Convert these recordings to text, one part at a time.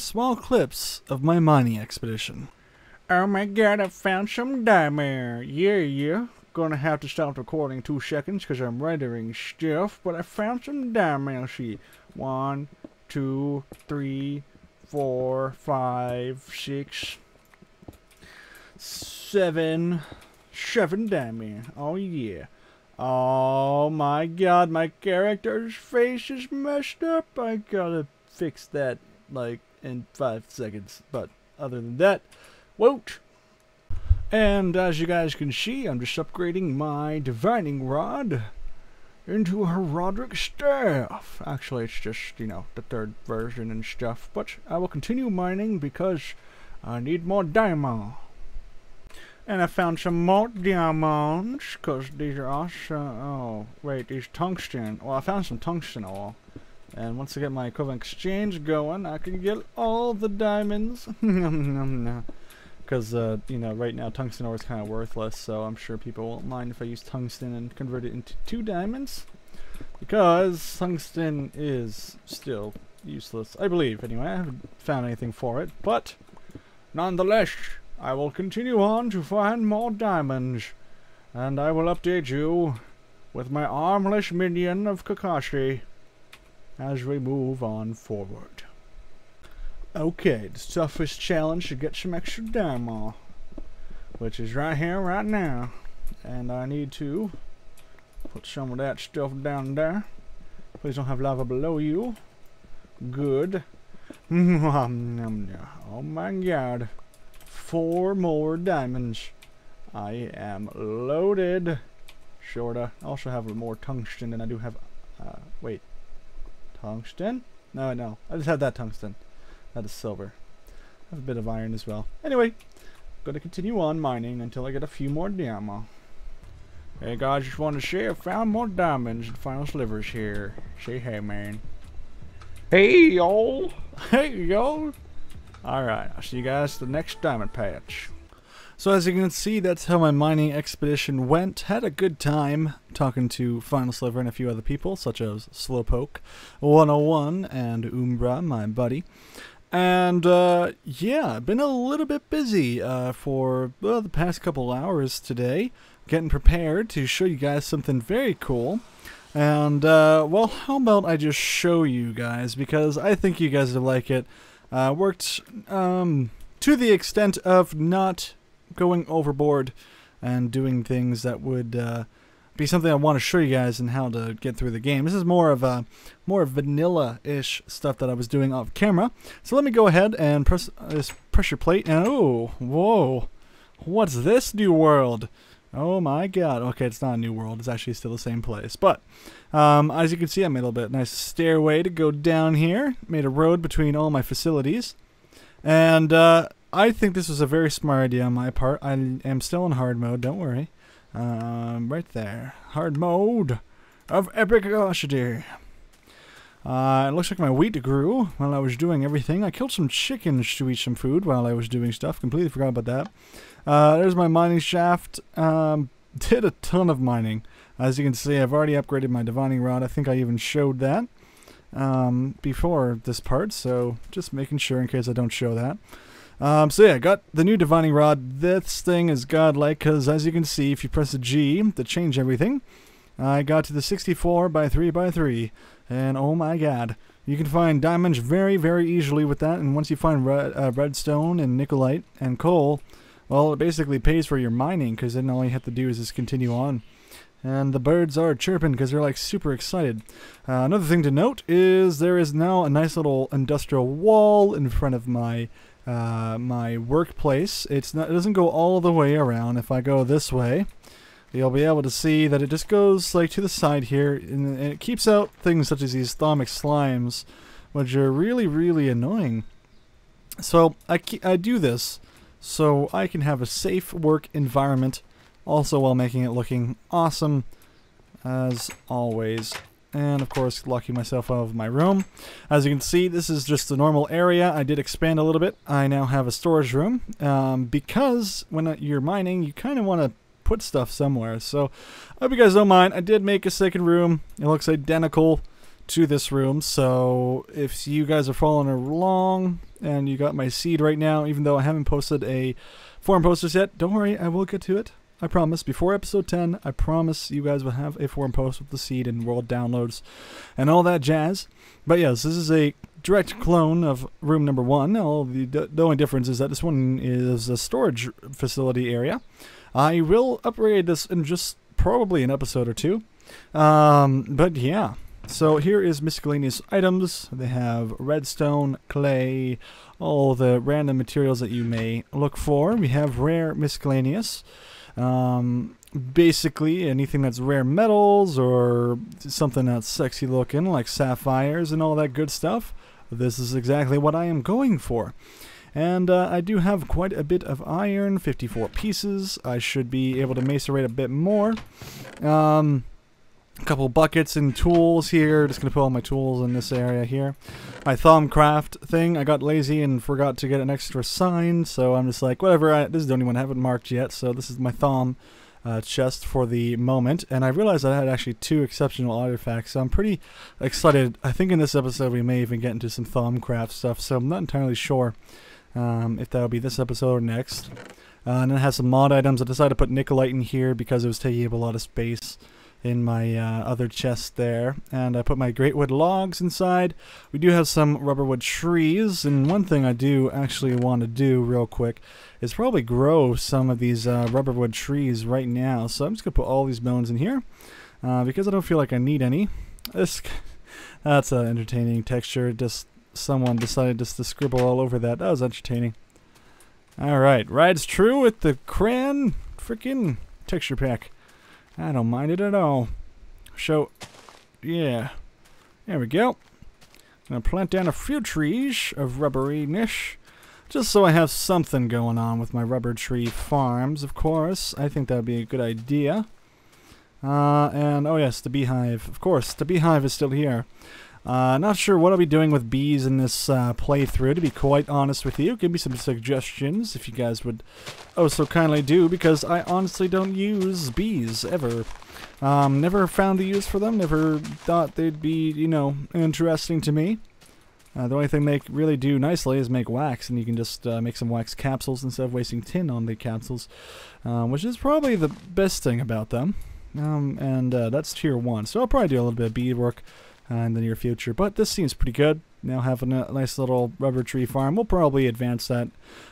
small clips of my mining expedition. Oh my god, I found some diamond. Yeah. Gonna have to stop recording in 2 seconds because I'm rendering stuff, but I found some diamond. See, 1, 2, 3, 4, 5, 6, 7 diamond. Oh yeah. Oh my god, my character's face is messed up. I gotta fix that like in 5 seconds. But other than that, won't. And as you guys can see, I'm just upgrading my divining rod into a Roderick staff. Actually, it's just, you know, the 3rd version and stuff. But I will continue mining because I need more diamond. And I found some more diamonds, because these are also, oh, wait, these tungsten. Well, I found some tungsten ore. And once I get my equivalent exchange going, I can get all the diamonds. Because, you know, right now tungsten ore is kind of worthless, so I'm sure people won't mind if I use tungsten and convert it into 2 diamonds. Because tungsten is still useless, I believe, anyway. I haven't found anything for it, but nonetheless, I will continue on to find more diamonds, and I will update you with my armless minion of Kakashi as we move on forward. Okay, the toughest challenge to get some extra diamond, which is right here, right now, and I need to put some of that stuff down there. Please don't have lava below you. Good. Oh my god. 4 more diamonds. I am loaded. Sorta. I also have more tungsten than I do have. Wait. Tungsten? No. I just have that tungsten. That is silver. I have a bit of iron as well. Anyway, I'm gonna continue on mining until I get a few more diamonds. Hey guys, just wanted to share. I found more diamonds and final slivers here. Say hey, man. Hey, y'all. Hey, y'all. Alright, I'll see you guys at the next diamond patch. So as you can see, that's how my mining expedition went. Had a good time talking to Final Sliver and a few other people, such as Slowpoke101 and Umbra, my buddy. And yeah, I've been a little bit busy for the past couple hours today, getting prepared to show you guys something very cool. And well, how about I just show you guys, because I think you guys will like it. Worked to the extent of not going overboard and doing things that would be something I want to show you guys and how to get through the game. This is more of vanilla-ish stuff that I was doing off camera. So let me go ahead and press this pressure plate, and oh, whoa, what's this new world? Oh my god. Okay, it's not a new world. It's actually still the same place. But as you can see, I made a little bit nice stairway to go down here. Made a road between all my facilities. And I think this was a very smart idea on my part. I am still in hard mode, don't worry. Right there. Hard mode of epicity. It looks like my wheat grew while I was doing everything. I killed some chickens to eat some food while I was doing stuff. Completely forgot about that. There's my mining shaft. Did a ton of mining. As you can see, I've already upgraded my divining rod. I think I even showed that before this part, so just making sure in case I don't show that. So yeah, I got the new divining rod. This thing is godlike because, as you can see, if you press a G to change everything, I got to the 64 by 3 by 3, and oh my god, you can find diamonds very, very easily with that. And once you find redstone and nickelite and coal, well, it basically pays for your mining, because then all you have to do is just continue on. And the birds are chirping because they're like super excited. Another thing to note is there is now a nice little industrial wall in front of my my workplace. It doesn't go all the way around. If I go this way, you'll be able to see that it just goes like to the side here, and it keeps out things such as these thermic slimes, which are really, really annoying. So I do this so I can have a safe work environment, also while making it looking awesome as always. And of course, locking myself out of my room. As you can see, this is just the normal area. I did expand a little bit. I now have a storage room because when you're mining, you kind of want to put stuff somewhere. So I hope you guys don't mind. I did make a second room. It looks identical to this room, so if you guys are following along and you got my seed right now, even though I haven't posted a forum posters yet, don't worry, I will get to it. I promise. Before episode 10, I promise you guys will have a forum post with the seed and world downloads and all that jazz. But yes, this is a direct clone of room number 1. The only difference is that this one is a storage facility area. I will upgrade this in just probably an episode or two. But yeah. So here is miscellaneous items. They have redstone, clay, all the random materials that you may look for. We have rare miscellaneous. Basically anything that's rare metals or something that's sexy looking like sapphires and all that good stuff. This is exactly what I am going for. And I do have quite a bit of iron, 54 pieces. I should be able to macerate a bit more. A couple buckets and tools here. Just gonna put all my tools in this area here. My Thaumcraft thing, I got lazy and forgot to get an extra sign, so I'm just like, whatever, this is the only one I haven't marked yet, so this is my Thaum chest for the moment. And I realized I had actually 2 exceptional artifacts, so I'm pretty excited. I think in this episode we may even get into some Thaumcraft stuff, so I'm not entirely sure if that'll be this episode or next. And then it has some mod items. I decided to put Nikolite in here because it was taking up a lot of space in my other chest there. And I put my great wood logs inside. We do have some rubberwood trees, and one thing I do actually want to do real quick is probably grow some of these rubberwood trees right now. So I'm just gonna put all these bones in here because I don't feel like I need any. That's an entertaining texture. Just someone decided just to scribble all over that. That was entertaining. Alright, rides true with the crayon freaking texture pack. I don't mind it at all. So, yeah. There we go. Gonna plant down a few trees of rubbery-nish, just so I have something going on with my rubber tree farms, of course. I think that would be a good idea. And, oh yes, the beehive. Of course, the beehive is still here. Not sure what I'll be doing with bees in this playthrough, to be quite honest with you. Give me some suggestions if you guys would oh so kindly do, because I honestly don't use bees ever. Never found a use for them, never thought they'd be, you know, interesting to me. The only thing they really do nicely is make wax, and you can just make some wax capsules instead of wasting tin on the capsules, which is probably the best thing about them. And that's tier 1, so I'll probably do a little bit of beadwork in the near future, but this seems pretty good. Now having a nice little rubber tree farm, we'll probably advance that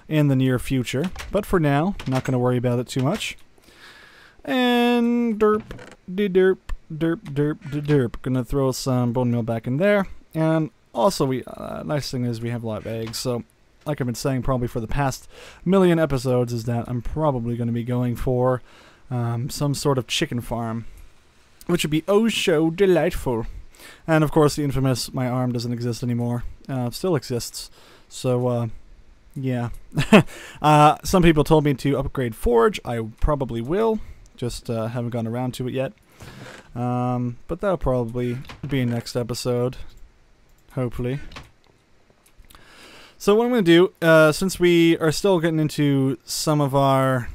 in the near future, but for now, not going to worry about it too much. And derp, de derp, derp, derp, de derp. Gonna throw some bone meal back in there, and also we nice thing is we have a lot of eggs, so like I've been saying probably for the past million episodes is that I'm probably going to be going for some sort of chicken farm, which would be oh so delightful. And of course the infamous my arm doesn't exist anymore. Still exists. So yeah. Some people told me to upgrade Forge. I probably will. Just haven't gotten around to it yet. But that'll probably be next episode. Hopefully. So what I'm going to do, since we are still getting into some of our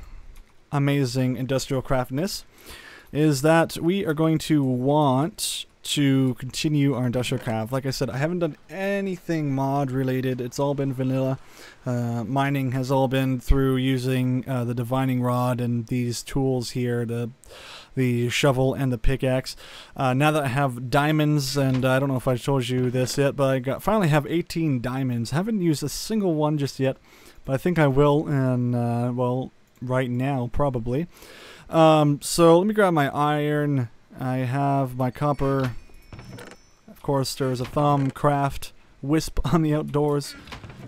amazing industrial craftness, is that we are going to want to continue our industrial craft. Like I said, I haven't done anything mod related. It's all been vanilla. Mining has all been through using the divining rod and these tools here, the shovel and the pickaxe. Now that I have diamonds, and I don't know if I told you this yet, but I finally have 18 diamonds. Haven't used a single one just yet, but I think I will, and well, right now probably. So let me grab my iron. I have my copper. Of course, there's a Thaumcraft wisp on the outdoors.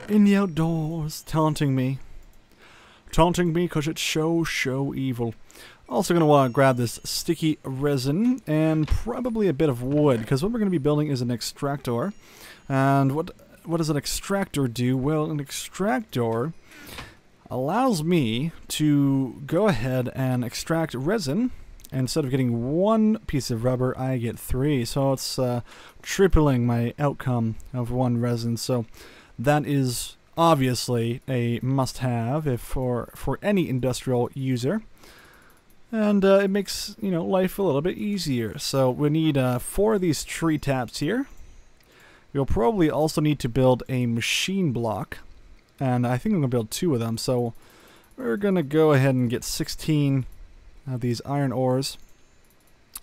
In the outdoors, taunting me. Taunting me because it's so evil. Also going to want to grab this sticky resin and probably a bit of wood, because what we're going to be building is an extractor. And what does an extractor do? Well, an extractor allows me to go ahead and extract resin. Instead of getting 1 piece of rubber, I get 3. So it's tripling my outcome of 1 resin. So that is obviously a must-have if for any industrial user. And it makes, you know, life a little bit easier. So we need 4 of these tree taps here. We'll probably also need to build a machine block, and I think I'm going to build 2 of them, so we're going to go ahead and get 16 of these iron ores.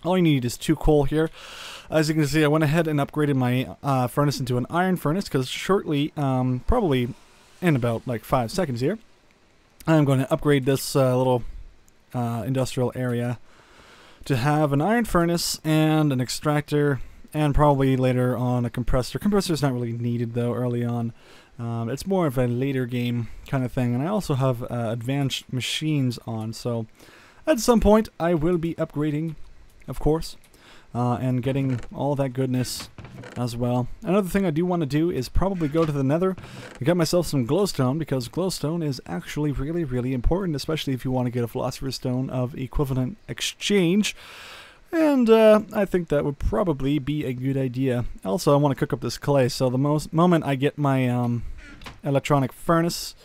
All you need is 2 coal here. As you can see, I went ahead and upgraded my furnace into an iron furnace, because shortly, probably in about like 5 seconds here, I'm going to upgrade this little industrial area to have an iron furnace and an extractor, and probably later on a compressor. Compressor is not really needed though early on. It's more of a later game kind of thing, and I also have advanced machines on, so at some point I will be upgrading, of course, and getting all that goodness as well. Another thing I do want to do is probably go to the Nether and get myself some glowstone, because glowstone is actually really, really important, especially if you want to get a philosopher's stone of equivalent exchange. And I think that would probably be a good idea. Also, I want to cook up this clay, so the moment I get my electronic furnace,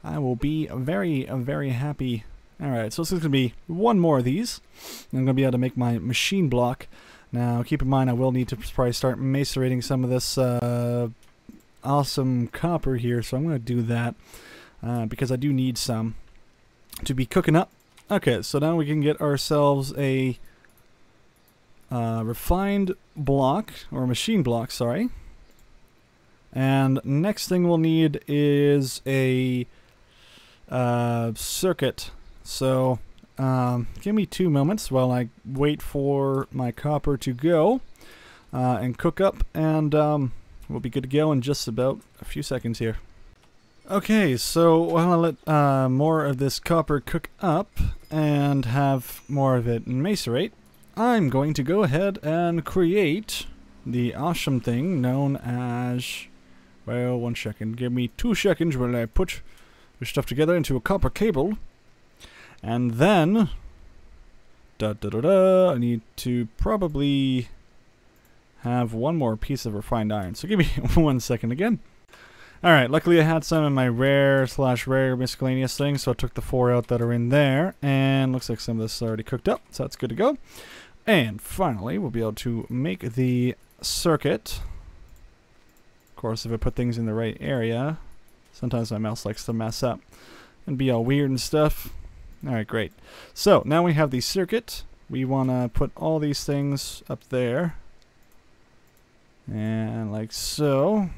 I will be very, very happy. Alright, so this is going to be 1 more of these. I'm going to be able to make my machine block. Now, keep in mind, I will need to probably start macerating some of this awesome copper here, so I'm going to do that because I do need some to be cooking up. Okay, so now we can get ourselves a refined block, or machine block, sorry. And next thing we'll need is a circuit. So give me 2 moments while I wait for my copper to go and cook up, and we'll be good to go in just about a few seconds here. Okay, so while I let more of this copper cook up and have more of it macerate, I'm going to go ahead and create the awesome thing known as, well, 1 second, give me 2 seconds while I put this stuff together into a copper cable. And then, I need to probably have 1 more piece of refined iron. So give me 1 second again. Alright, luckily I had some in my rare/rare miscellaneous thing, so I took the 4 out that are in there. And looks like some of this is already cooked up, so that's good to go. And finally, we'll be able to make the circuit. Of course, if I put things in the right area, sometimes my mouse likes to mess up and be all weird and stuff. Alright, great. So, now we have the circuit. We want to put all these things up there. And like so.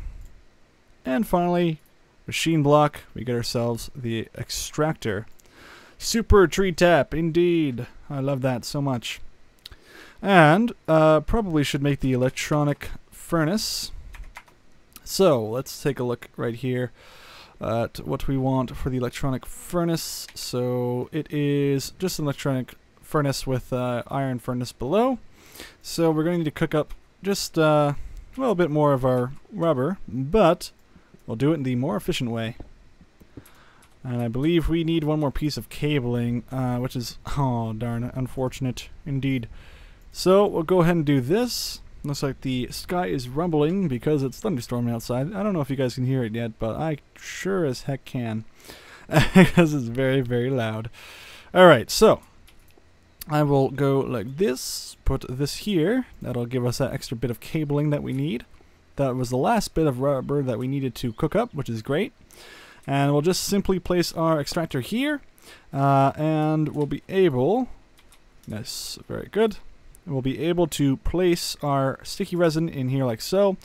And finally, machine block. We get ourselves the extractor. Super tree tap, indeed. I love that so much. And probably should make the electronic furnace. So, let's take a look right here at what we want for the electronic furnace. So it is just an electronic furnace with iron furnace below. So we're going to need to cook up just a little bit more of our rubber, but we'll do it in the more efficient way. And I believe we need 1 more piece of cabling, which is, oh darn, unfortunate indeed. So we'll go ahead and do this. Looks like the sky is rumbling because it's thunderstorming outside. I don't know if you guys can hear it yet, but I sure as heck can. Because it's very, very loud. Alright, so I will go like this, put this here. That'll give us that extra bit of cabling that we need. That was the last bit of rubber that we needed to cook up, which is great. And we'll just simply place our extractor here. And we'll be able... Yes, very good. We'll be able to place our sticky resin in here like so,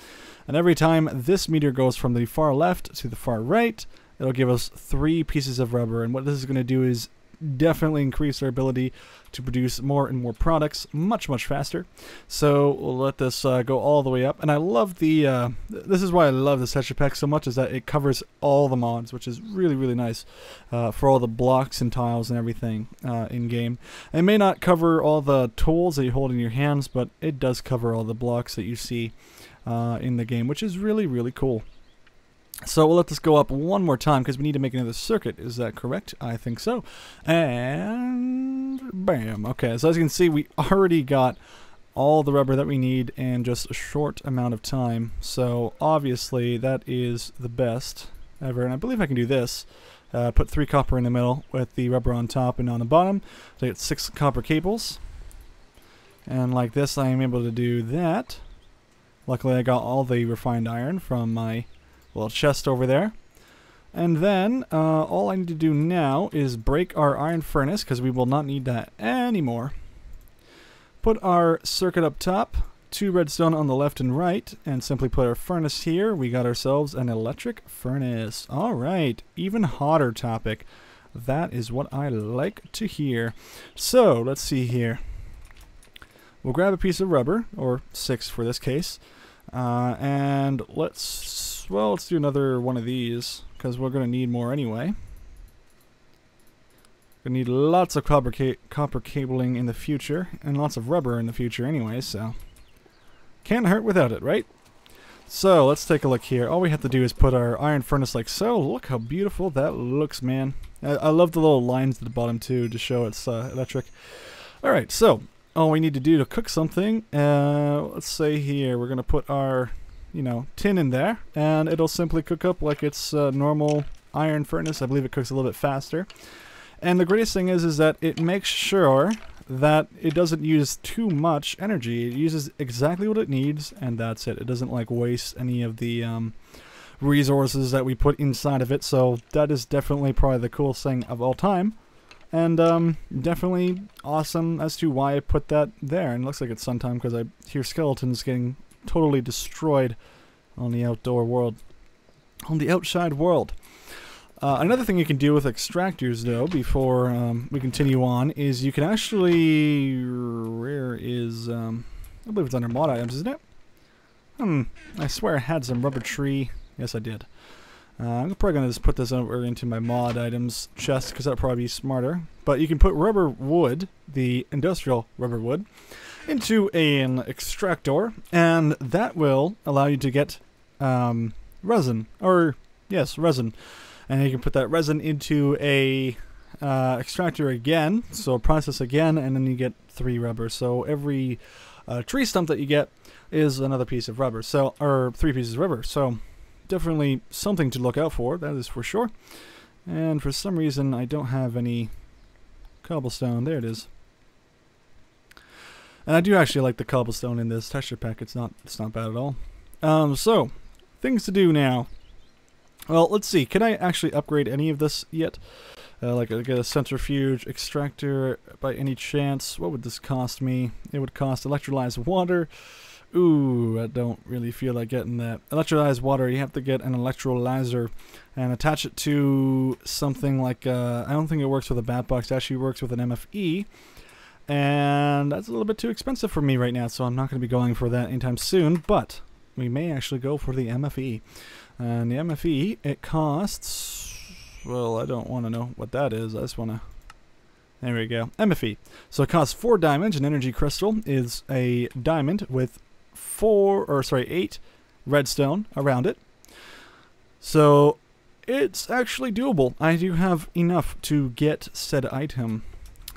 and every time this meter goes from the far left to the far right, it'll give us 3 pieces of rubber. And what this is going to do is definitely increase our ability to produce more and more products much faster. So we'll let this go all the way up. And I love the this is why I love this texture pack so much, is that it covers all the mods, which is really, really nice for all the blocks and tiles and everything in game. It may not cover all the tools that you hold in your hands, but it does cover all the blocks that you see in the game, which is really, really cool. So we'll let this go up 1 more time because we need to make another circuit. Is that correct? I think so. And bam. Okay, so as you can see, we already got all the rubber that we need in just a short amount of time. So obviously that is the best ever. And I believe I can do this. Put 3 copper in the middle with the rubber on top and on the bottom. So I get 6 copper cables. And like this, I am able to do that. Luckily I got all the refined iron from my little chest over there. And then all I need to do now is break our iron furnace, because we will not need that anymore. Put our circuit up top, 2 redstone on the left and right, and simply put our furnace here. We got ourselves an electric furnace. Alright, even hotter topic. That is what I like to hear. So, let's see here. We'll grab a piece of rubber, or 6 for this case, and let's do another one of these, because we're going to need more anyway. Going to need lots of copper cabling in the future, and lots of rubber in the future anyway, so can't hurt without it, right? So, let's take a look here. All we have to do is put our iron furnace like so. Look how beautiful that looks, man. I love the little lines at the bottom, too, to show it's electric. Alright, so all we need to do to cook something, let's say here, we're going to put our, tin in there, and it'll simply cook up like it's a normal iron furnace. I believe it cooks a little bit faster. And the greatest thing is that it makes sure that it doesn't use too much energy. It uses exactly what it needs, and that's it. It doesn't like waste any of the resources that we put inside of it, so that is definitely probably the coolest thing of all time. And definitely awesome as to why I put that there. And it looks like it's sometime because I hear skeletons getting totally destroyed on the outdoor world. On the outside world. Another thing you can do with extractors, though, before we continue on, is you can actually... Where is... I believe it's under mod items, isn't it? I swear I had some rubber tree. Yes, I did. I'm probably going to just put this over into my mod items chest, because that'll probably be smarter. But you can put rubber wood, the industrial rubber wood, into an extractor, and that will allow you to get resin. Or, yes, resin. And you can put that resin into a extractor again, so process again, and then you get 3 rubber. So every tree stump that you get is another piece of rubber, so, or 3 pieces of rubber. So definitely something to look out for, that is for sure. And for some reason I don't have any cobblestone. There it is. And I do actually like the cobblestone in this texture pack. It's not bad at all. So things to do now. Well, let's see. Can I actually upgrade any of this yet? Like get a centrifuge extractor by any chance? What would this cost me? It would cost electrolyzed water. Ooh, I don't really feel like getting that. Electrolyzed water, you have to get an electrolyzer and attach it to something like, I don't think it works with a bat box. It actually works with an MFE. And that's a little bit too expensive for me right now, so I'm not going to be going for that anytime soon. But we may actually go for the MFE. And the MFE, it costs, well, I don't want to know what that is. I just want to, there we go, MFE. So it costs 4 diamonds. An energy crystal is a diamond with 8 redstone around it. So it's actually doable. I do have enough to get said item.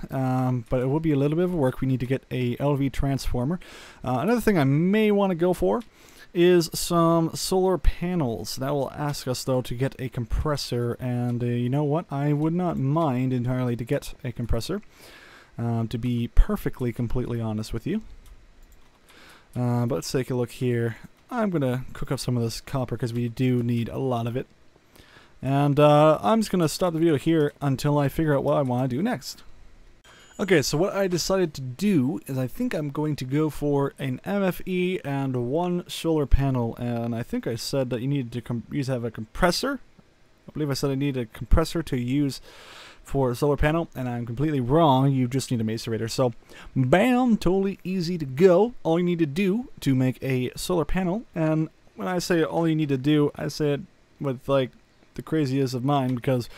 But it will be a little bit of work. We need to get a LV transformer. Another thing I may want to go for is some solar panels. That will ask us, though, to get a compressor, and you know what? I would not mind entirely to get a compressor, to be completely honest with you. But let's take a look here. I'm going to cook up some of this copper because we do need a lot of it. And I'm just going to stop the video here until I figure out what I want to do next. Okay, so what I decided to do is I think I'm going to go for an MFE and 1 solar panel, and I think I said that you needed to have a compressor. I believe I said I need a compressor to use for a solar panel, and I'm completely wrong. You just need a macerator. So, bam, totally easy to go. All you need to do to make a solar panel, and when I say all you need to do, I say it with like the craziest of mind, because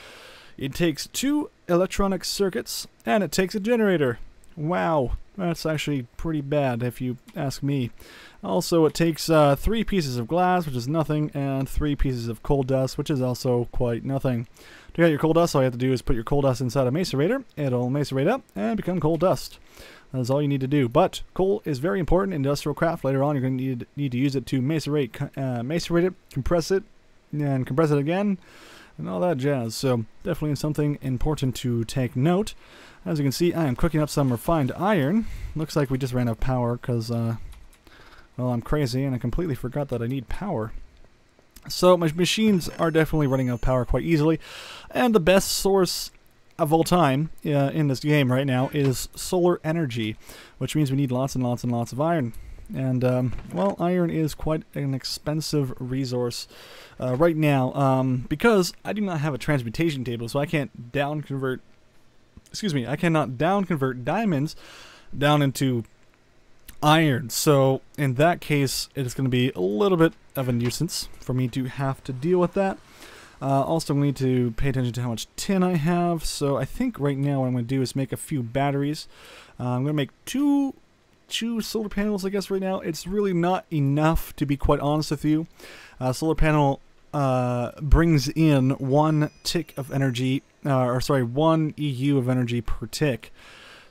it takes 2 electronic circuits and it takes a generator. Wow, that's actually pretty bad if you ask me. Also, it takes 3 pieces of glass, which is nothing, and 3 pieces of coal dust, which is also quite nothing. To get your coal dust, all you have to do is put your coal dust inside a macerator. It'll macerate up and become coal dust. That's all you need to do. But coal is very important in industrial craft. Later on, you're going to need to use it to macerate it, compress it, and compress it again, and all that jazz. So definitely something important to take note. As you can see, I am cooking up some refined iron. Looks like we just ran out of power because well, I'm crazy and I completely forgot that I need power. So my machines are definitely running out of power quite easily, and the best source of all time in this game right now is solar energy, which means we need lots and lots and lots of iron. And, well, iron is quite an expensive resource right now, because I do not have a transmutation table, so I can't down-convert, I cannot down-convert diamonds down into iron. So, in that case, it is going to be a little bit of a nuisance for me to have to deal with that. Also, we need to pay attention to how much tin I have, so I think right now what I'm going to do is make a few batteries. I'm going to make two solar panels, I guess, right now. It's really not enough, to be quite honest with you. Solar panel brings in 1 tick of energy, or sorry, 1 EU of energy per tick.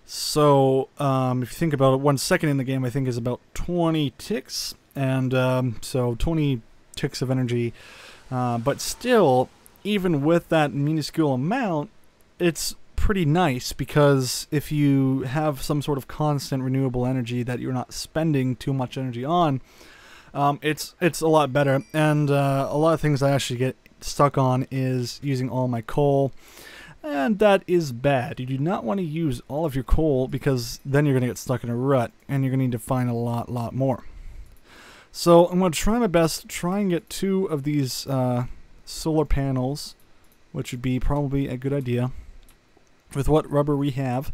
So, if you think about it, 1 second in the game, I think, is about 20 ticks, and so 20 ticks of energy. But still, even with that minuscule amount, it's pretty nice, because if you have some sort of constant renewable energy that you're not spending too much energy on, it's a lot better. And a lot of things I actually get stuck on is using all my coal, and that is bad. You do not want to use all of your coal, because then you're going to get stuck in a rut, and you're going to need to find a lot more. So I'm going to try my best to try and get 2 of these solar panels, which would be probably a good idea with what rubber we have,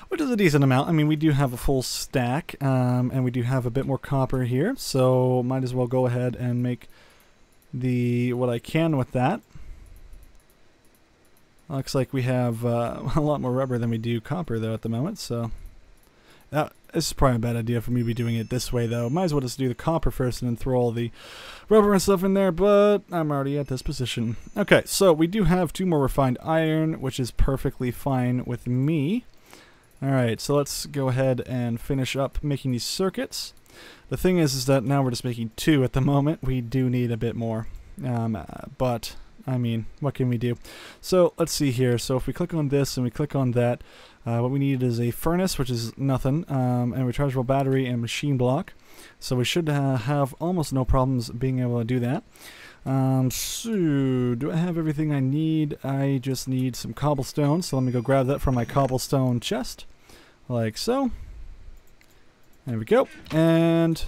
which is a decent amount. I mean, we do have a full stack, and we do have a bit more copper here, so might as well go ahead and make what I can with that. Looks like we have a lot more rubber than we do copper, though, at the moment, so this is probably a bad idea for me to be doing it this way, though. Might as well just do the copper first and then throw all the rubber and stuff in there, but I'm already at this position. Okay, so we do have 2 more refined iron, which is perfectly fine with me. Alright, so let's go ahead and finish up making these circuits. The thing is that now we're just making 2 at the moment. We do need a bit more, but I mean, what can we do? So let's see here. So if we click on this and we click on that, what we need is a furnace, which is nothing, and a rechargeable battery and machine block. So we should have almost no problems being able to do that. So do I have everything I need? I just need some cobblestone, so let me go grab that from my cobblestone chest, like so. There we go. And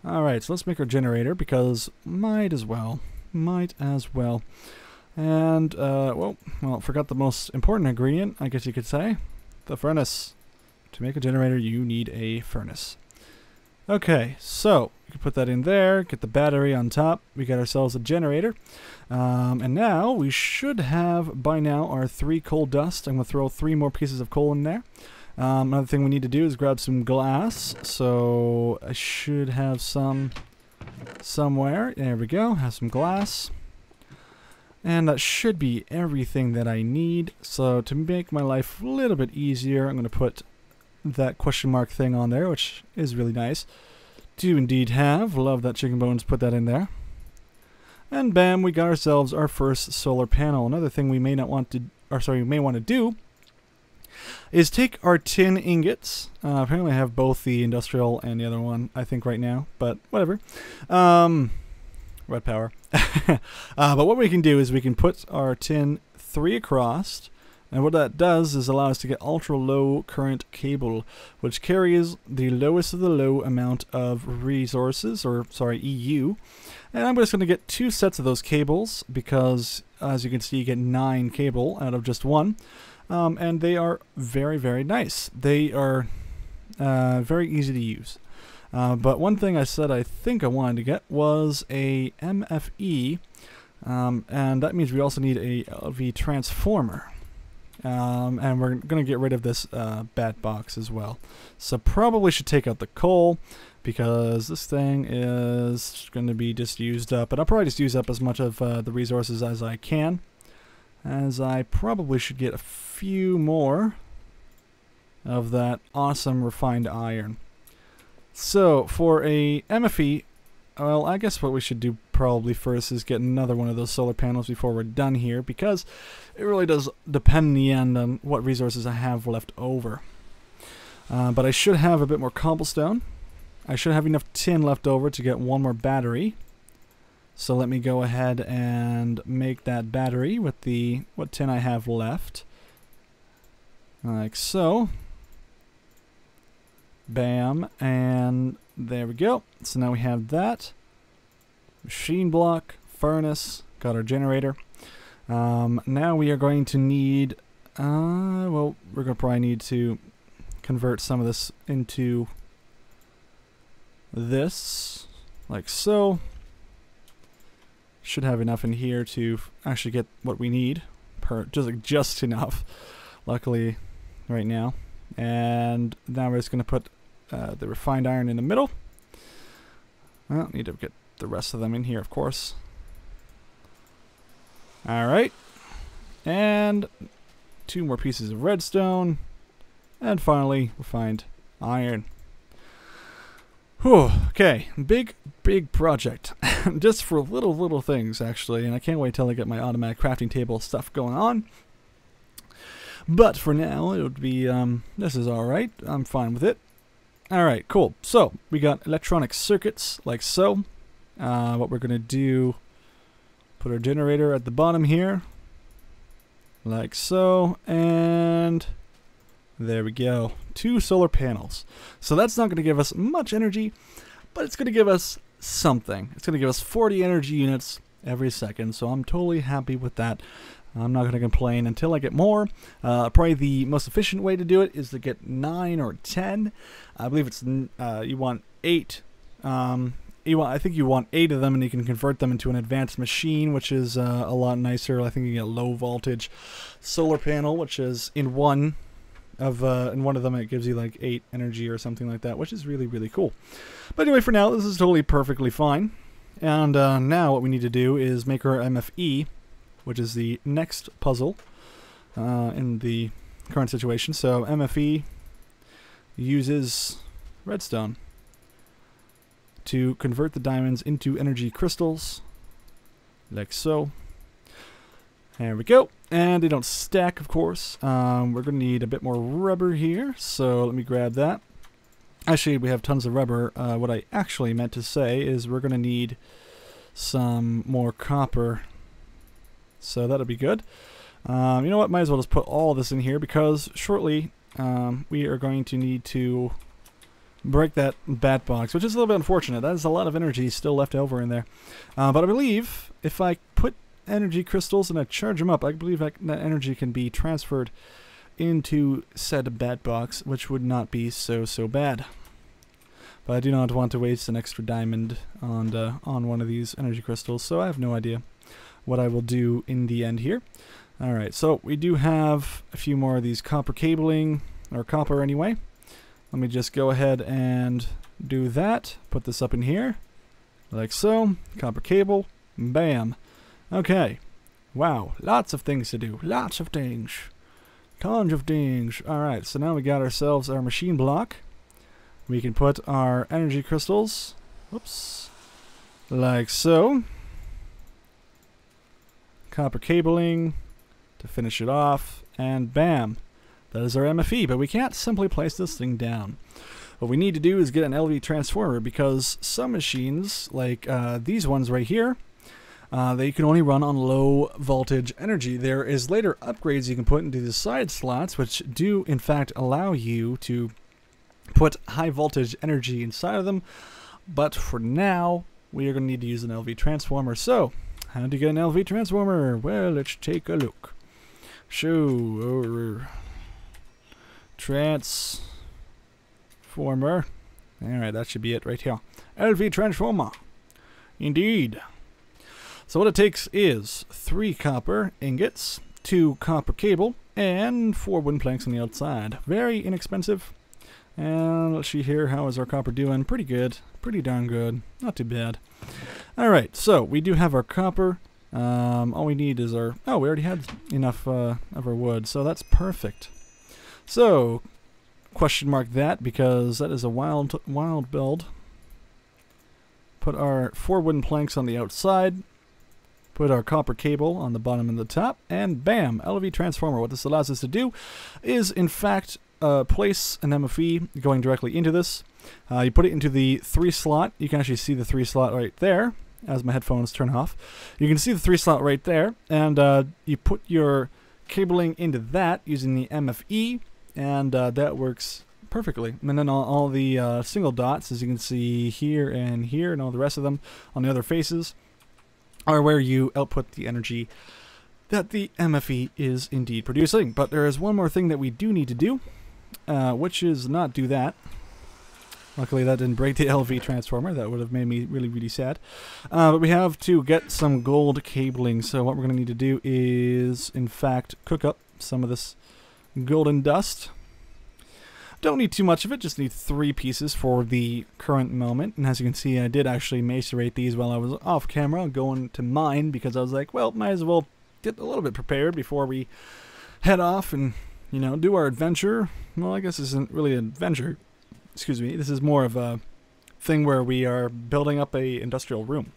alright, so let's make our generator, because might as well. And, well, forgot the most important ingredient, I guess you could say. The furnace. To make a generator, you need a furnace. Okay, so, we can put that in there, get the battery on top, we got ourselves a generator. And now, we should have, by now, our 3 coal dust. I'm going to throw 3 more pieces of coal in there. Another thing we need to do is grab some glass. So, I should have some somewhere. There we go, have some glass. And that should be everything that I need. So to make my life a little bit easier, I'm going to put that question mark thing on there, which is really nice. Do indeed have. Love that chicken bones, put that in there. And bam, we got ourselves our first solar panel. Another thing we may not want to, or sorry, we may want to do is take our tin ingots. Apparently I have both the industrial and the other one, I think, right now, but whatever. Red power. But what we can do is we can put our tin 3 across, and what that does is allow us to get ultra low current cable, which carries the lowest of the low amount of resources, or sorry, EU. And I'm just going to get 2 sets of those cables, because as you can see, you get 9 cable out of just 1. And they are very, very nice. They are very easy to use. But one thing I said I think I wanted to get was a MFE, and that means we also need a LV transformer. And we're going to get rid of this bat box as well. So probably should take out the coal, because this thing is going to be just used up. But I'll probably just use up as much of the resources as I can, as I probably should get a few more of that awesome refined iron. So for a MFE, well, I guess what we should do probably first is get another one of those solar panels before we're done here, because it really does depend in the end on what resources I have left over. But I should have a bit more cobblestone. I should have enough tin left over to get one more battery. So let me go ahead and make that battery with the what tin I have left. Like so. Bam, and there we go. So now we have that. Machine block, furnace, got our generator. Now we are going to need, well, we're going to probably need to convert some of this into this, like so. Should have enough in here to actually get what we need, just enough, luckily, right now. And now we're just going to put the refined iron in the middle. Well, need to get the rest of them in here, of course. Alright. And 2 more pieces of redstone. And finally, refined iron. Whew, okay, big project. Just for little things, actually, and I can't wait till I get my automatic crafting table stuff going on. But for now, it would be, this is alright. I'm fine with it. Alright, cool. So, we got electronic circuits, like so. What we're going to do, put our generator at the bottom here. Like so, and there we go. 2 solar panels. So that's not going to give us much energy, but it's going to give us something. It's going to give us 40 energy units every second, so I'm totally happy with that. I'm not going to complain until I get more. Probably the most efficient way to do it is to get 9 or 10. I believe it's you want 8. I think you want 8 of them, and you can convert them into an advanced machine, which is a lot nicer. I think you get low voltage solar panel, which is in one of them it gives you like 8 energy or something like that, which is really cool. But anyway, for now this is totally perfectly fine. And now what we need to do is make our MFE, which is the next puzzle in the current situation. So MFE uses redstone to convert the diamonds into energy crystals, like so. There we go. And they don't stack, of course. We're going to need a bit more rubber here, so let me grab that. Actually, we have tons of rubber. What I actually meant to say is we're going to need some more copper, so that'll be good. You know what, might as well just put all this in here, because shortly we are going to need to break that bat box, which is a little bit unfortunate. That is a lot of energy still left over in there. But I believe if I put energy crystals and I charge them up, I believe that energy can be transferred into said bat box, which would not be so bad. But I do not want to waste an extra diamond on one of these energy crystals, so I have no idea what I will do in the end here. Alright, so we do have a few more of these copper cabling, or copper anyway. Let me just go ahead and do that. Put this up in here, like so. Copper cable, bam. Okay, wow, lots of things to do, lots of things. Tons of things. Alright, so now we got ourselves our machine block. We can put our energy crystals, whoops, like so. Copper cabling to finish it off, and bam, that is our MFE. But we can't simply place this thing down. What we need to do is get an LV transformer, because some machines, like these ones right here, they can only run on low voltage energy. There is later upgrades you can put into the side slots, which do in fact allow you to put high voltage energy inside of them. But for now, we are going to need to use an LV transformer. So, how do you get an LV transformer? Well, let's take a look. Show transformer. Alright, that should be it right here. LV transformer. Indeed. So what it takes is 3 copper ingots, 2 copper cable, and 4 wooden planks on the outside. Very inexpensive. And let's see here, how is our copper doing? Pretty good. Pretty darn good. Not too bad. Alright, so we do have our copper. All we need is our... Oh, we already had enough of our wood, so that's perfect. So, question mark that, because that is a wild build. Put our 4 wooden planks on the outside. Put our copper cable on the bottom and the top, and bam, LV transformer. What this allows us to do is, in fact, place an MFE going directly into this. You put it into the 3 slot. You can actually see the 3 slot right there as my headphones turn off. You can see the 3 slot right there, and you put your cabling into that using the MFE, and that works perfectly. And then all the single dots, as you can see here and all the rest of them on the other faces, are where you output the energy that the MFE is indeed producing. But there is one more thing that we do need to do, which is not do that. Luckily that didn't break the LV transformer. That would have made me really, really sad. But we have to get some gold cabling. So what we're going to need to do is, in fact, cook up some of this golden dust. Don't need too much of it, just need 3 pieces for the current moment. And as you can see, I did actually macerate these while I was off camera going to mine, because I was like, well, might as well get a little bit prepared before we head off and, you know, do our adventure. Well, I guess this isn't really an adventure. Excuse me. This is more of a thing where we are building up a industrial room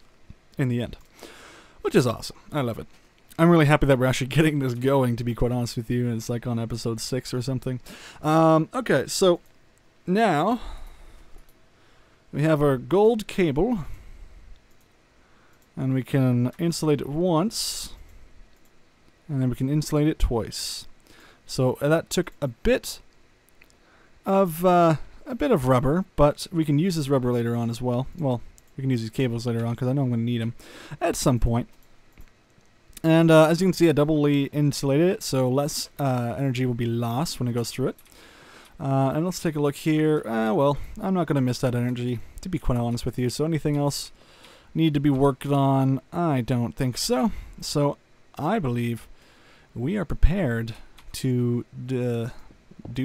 in the end, which is awesome. I love it. I'm really happy that we're actually getting this going, to be quite honest with you. It's like on episode 6 or something. Okay, so now we have our gold cable, and we can insulate it once, and then we can insulate it twice. So that took a bit of rubber, but we can use this rubber later on as well. Well, we can use these cables later on because I know I'm going to need them at some point. And as you can see, I doubly insulated it, so less energy will be lost when it goes through it. And let's take a look here. Well, I'm not going to miss that energy, to be quite honest with you. So anything else need to be worked on? I don't think so. So I believe we are prepared to do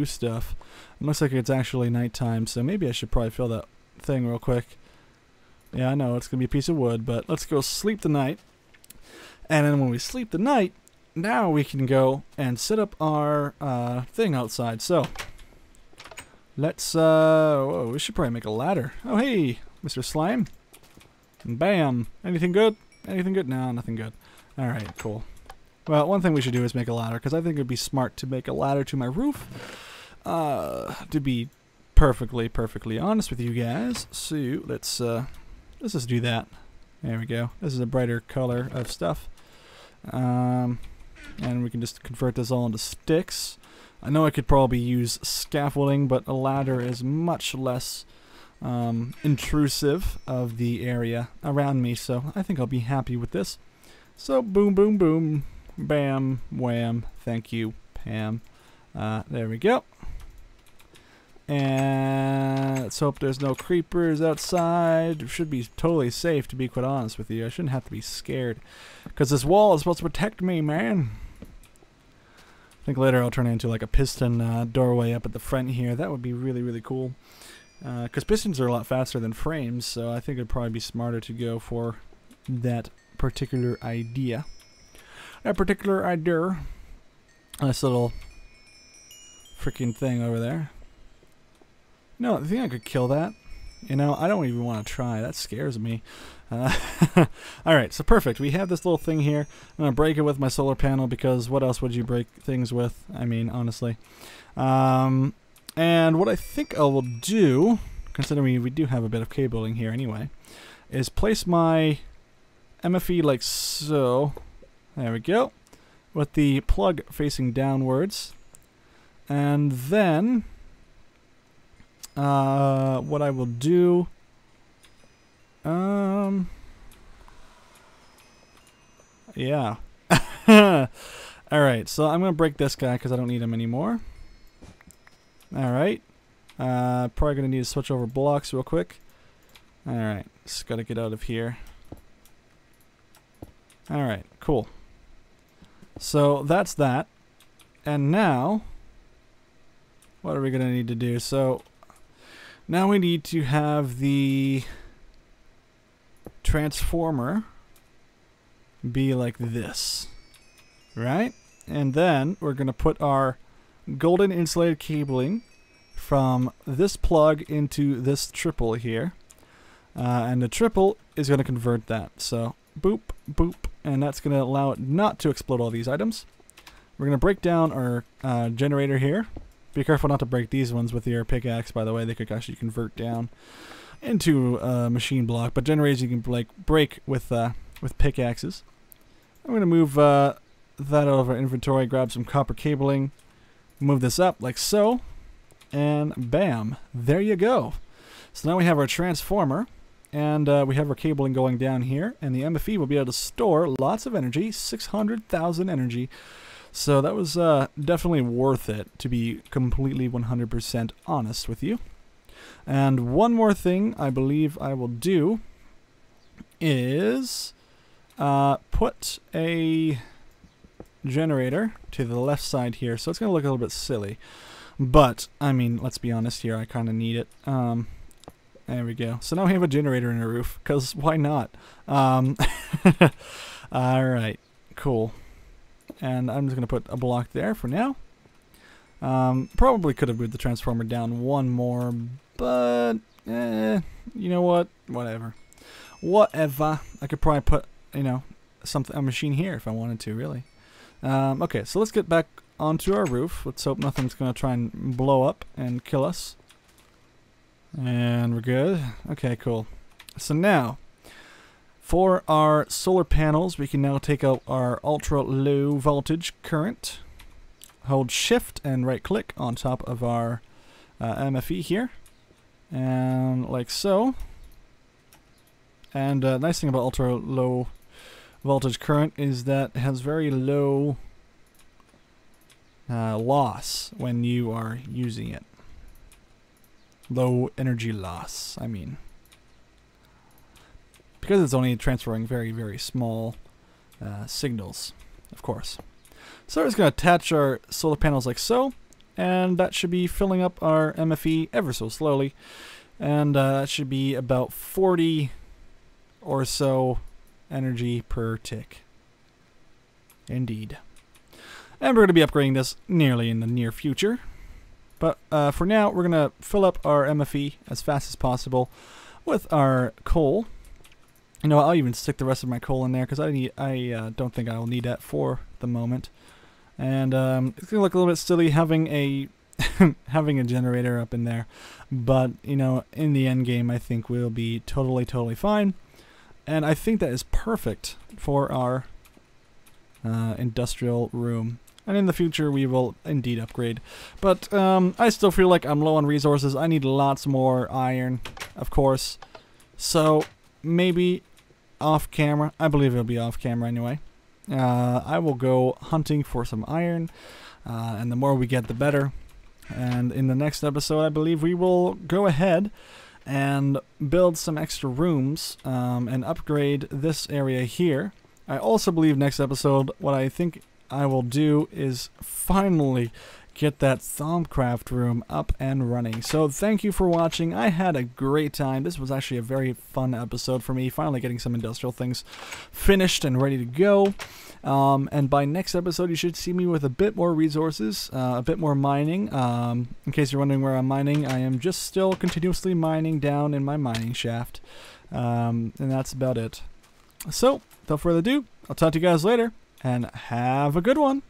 stuff. It looks like it's actually nighttime, so maybe I should probably fill that thing real quick. Yeah, I know, it's going to be a piece of wood, but let's go sleep the night. And then when we sleep the night, now we can go and set up our thing outside. So let's, whoa, we should probably make a ladder. Oh, hey, Mr. Slime. Bam. Anything good? Anything good? No, nothing good. All right, cool. Well, one thing we should do is make a ladder, because I think it would be smart to make a ladder to my roof. To be perfectly honest with you guys. So let's just do that. There we go. This is a brighter color of stuff. And we can just convert this all into sticks. I know I could probably use scaffolding, but a ladder is much less intrusive of the area around me, so I think I'll be happy with this. So boom, boom, boom, bam, wham, thank you, Pam. There we go. And let's hope there's no creepers outside. It should be totally safe, to be quite honest with you. I shouldn't have to be scared, because this wall is supposed to protect me, man. I think later I'll turn it into like a piston doorway up at the front here. That would be really, really cool. Because pistons are a lot faster than frames, so I think it'd probably be smarter to go for that particular idea. Nice little freaking thing over there. No, I think I could kill that. You know, I don't even want to try. That scares me. Alright, so perfect. We have this little thing here. I'm going to break it with my solar panel, because what else would you break things with? I mean, honestly. And what I think I will do, considering we do have a bit of cabling here anyway, is place my MFE like so. There we go. With the plug facing downwards. And then what I will do, yeah. Alright, so I'm going to break this guy because I don't need him anymore. Alright. Probably going to need to switch over blocks real quick. Alright, just got to get out of here. Alright, cool. So that's that. And now, what are we going to need to do? So now we need to have the transformer be like this, right? And then we're going to put our golden insulated cabling from this plug into this triple here. And the triple is going to convert that. So boop, boop, and that's going to allow it not to explode all these items. We're going to break down our generator here. Be careful not to break these ones with your pickaxe, by the way. They could actually convert down into a machine block. But generators you can like break with pickaxes. I'm going to move that out of our inventory, grab some copper cabling, move this up like so, and bam, there you go. So now we have our transformer, and we have our cabling going down here, and the MFE will be able to store lots of energy, 600,000 energy. So that was definitely worth it, to be completely 100% honest with you. And one more thing I believe I will do is put a generator to the left side here. So it's going to look a little bit silly. But, I mean, let's be honest here, I kind of need it. There we go. So now we have a generator in the roof, because why not? Alright, cool. And I'm just going to put a block there for now. Probably could have moved the transformer down one more, but, you know what? Whatever. Whatever. I could probably put, you know, a machine here if I wanted to, really. Okay, so let's get back onto our roof. Let's hope nothing's going to try and blow up and kill us. And we're good. Okay, cool. So now, for our solar panels, we can now take out our ultra low voltage current. Hold shift and right click on top of our MFE here. And like so. And the nice thing about ultra low voltage current is that it has very low loss when you are using it. Low energy loss, I mean. Because it's only transferring very, very small signals, of course. So we're just going to attach our solar panels like so, and that should be filling up our MFE ever so slowly. And that should be about 40 or so energy per tick. Indeed. And we're going to be upgrading this nearly in the near future. But for now, we're going to fill up our MFE as fast as possible with our coal. You know, I'll even stick the rest of my coal in there because I don't think I will need that for the moment. And it's going to look a little bit silly having a having a generator up in there. But, you know, in the end game, I think we'll be totally fine. And I think that is perfect for our industrial room. And in the future, we will indeed upgrade. But I still feel like I'm low on resources. I need lots more iron, of course. So maybe off camera. I believe it'll be off camera anyway. I will go hunting for some iron. And the more we get, the better. And in the next episode, I believe we will go ahead and build some extra rooms and upgrade this area here. I also believe next episode, what I think I will do is finally get that Thaumcraft room up and running. So thank you for watching. I had a great time. This was actually a very fun episode for me, finally getting some industrial things finished and ready to go. And by next episode, you should see me with a bit more resources, a bit more mining. In case you're wondering where I'm mining, I am just still continuously mining down in my mining shaft. And that's about it. So, without further ado, I'll talk to you guys later, and have a good one.